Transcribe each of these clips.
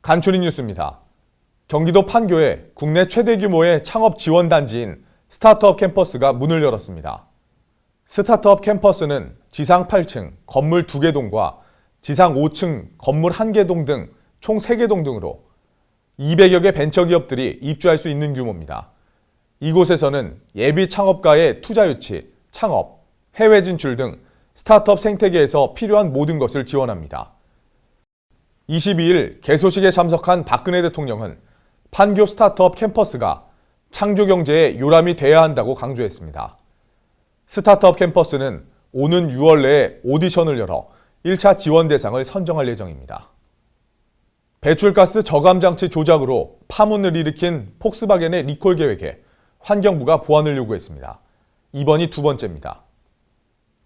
간추린 뉴스입니다. 경기도 판교에 국내 최대 규모의 창업 지원 단지인 스타트업 캠퍼스가 문을 열었습니다. 스타트업 캠퍼스는 지상 8층 건물 2개 동과 지상 5층 건물 1개 동 등 총 3개 동 등으로 200여 개 벤처기업들이 입주할 수 있는 규모입니다. 이곳에서는 예비 창업가의 투자 유치, 창업, 해외 진출 등 스타트업 생태계에서 필요한 모든 것을 지원합니다. 22일 개소식에 참석한 박근혜 대통령은 판교 스타트업 캠퍼스가 창조 경제의 요람이 돼야 한다고 강조했습니다. 스타트업 캠퍼스는 오는 6월 내에 오디션을 열어 1차 지원 대상을 선정할 예정입니다. 배출가스 저감 장치 조작으로 파문을 일으킨 폭스바겐의 리콜 계획에 환경부가 보완을 요구했습니다. 이번이 두 번째입니다.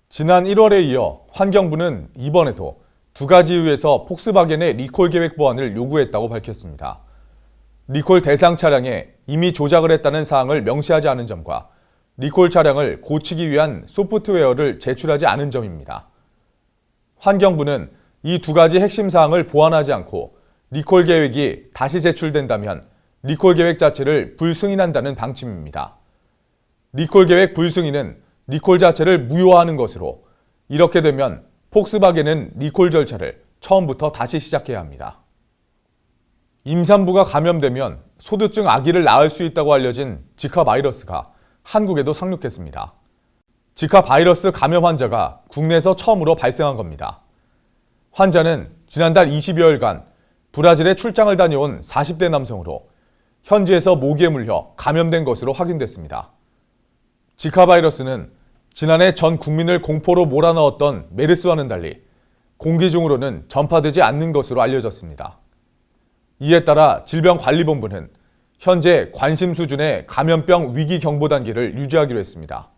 지난 1월에 이어 환경부는 이번에도 두 가지 이유에서 폭스바겐의 리콜 계획 보완을 요구했다고 밝혔습니다. 리콜 대상 차량에 이미 조작을 했다는 사항을 명시하지 않은 점과 리콜 차량을 고치기 위한 소프트웨어를 제출하지 않은 점입니다. 환경부는 이 두 가지 핵심 사항을 보완하지 않고 리콜 계획이 다시 제출된다면 리콜 계획 자체를 불승인한다는 방침입니다. 리콜 계획 불승인은 리콜 자체를 무효화하는 것으로 이렇게 되면 폭스바겐은 리콜 절차를 처음부터 다시 시작해야 합니다. 임산부가 감염되면 소두증 아기를 낳을 수 있다고 알려진 지카 바이러스가 한국에도 상륙했습니다. 지카 바이러스 감염 환자가 국내에서 처음으로 발생한 겁니다. 환자는 지난달 20여일간 브라질에 출장을 다녀온 40대 남성으로 현지에서 모기에 물려 감염된 것으로 확인됐습니다. 지카 바이러스는 지난해 전 국민을 공포로 몰아넣었던 메르스와는 달리 공기 중으로는 전파되지 않는 것으로 알려졌습니다. 이에 따라 질병관리본부는 현재 관심 수준의 감염병 위기 경보 단계를 유지하기로 했습니다.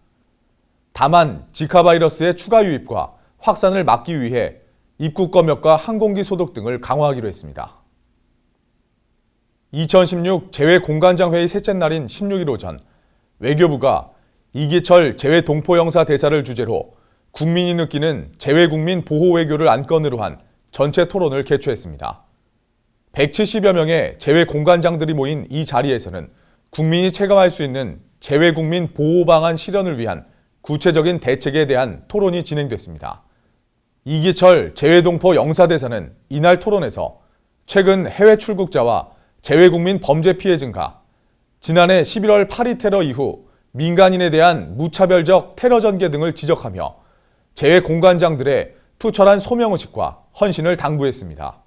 다만 지카 바이러스의 추가 유입과 확산을 막기 위해 입국 검역과 항공기 소독 등을 강화하기로 했습니다. 2016 재외공관장회의 셋째 날인 16일 오전 외교부가 이기철 재외동포영사 대사를 주제로 국민이 느끼는 재외국민 보호 외교를 안건으로 한 전체 토론을 개최했습니다. 170여 명의 재외공관장들이 모인 이 자리에서는 국민이 체감할 수 있는 재외국민 보호 방안 실현을 위한 구체적인 대책에 대한 토론이 진행됐습니다. 이기철 재외동포 영사대사는 이날 토론에서 최근 해외 출국자와 재외국민 범죄 피해 증가, 지난해 11월 파리 테러 이후 민간인에 대한 무차별적 테러 전개 등을 지적하며 재외공관장들의 투철한 소명의식과 헌신을 당부했습니다.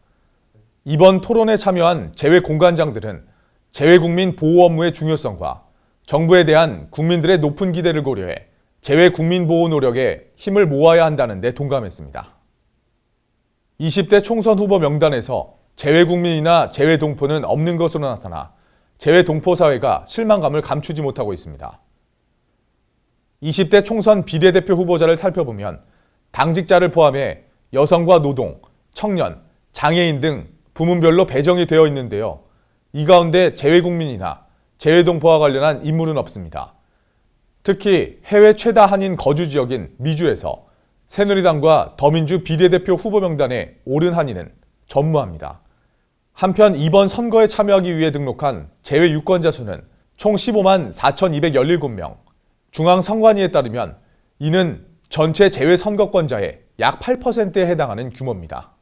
이번 토론에 참여한 재외공관장들은 재외국민 보호 업무의 중요성과 정부에 대한 국민들의 높은 기대를 고려해 재외국민 보호 노력에 힘을 모아야 한다는 데 동감했습니다. 20대 총선 후보 명단에서 재외국민이나 재외동포는 없는 것으로 나타나 재외동포 사회가 실망감을 감추지 못하고 있습니다. 20대 총선 비례대표 후보자를 살펴보면 당직자를 포함해 여성과 노동, 청년, 장애인 등 부문별로 배정이 되어 있는데요. 이 가운데 재외국민이나 재외동포와 관련한 인물은 없습니다. 특히 해외 최다 한인 거주 지역인 미주에서 새누리당과 더민주 비례대표 후보 명단에 오른 한인은 전무합니다. 한편 이번 선거에 참여하기 위해 등록한 재외 유권자 수는 총 15만 4,217명, 중앙선관위에 따르면 이는 전체 재외 선거권자의 약 8%에 해당하는 규모입니다.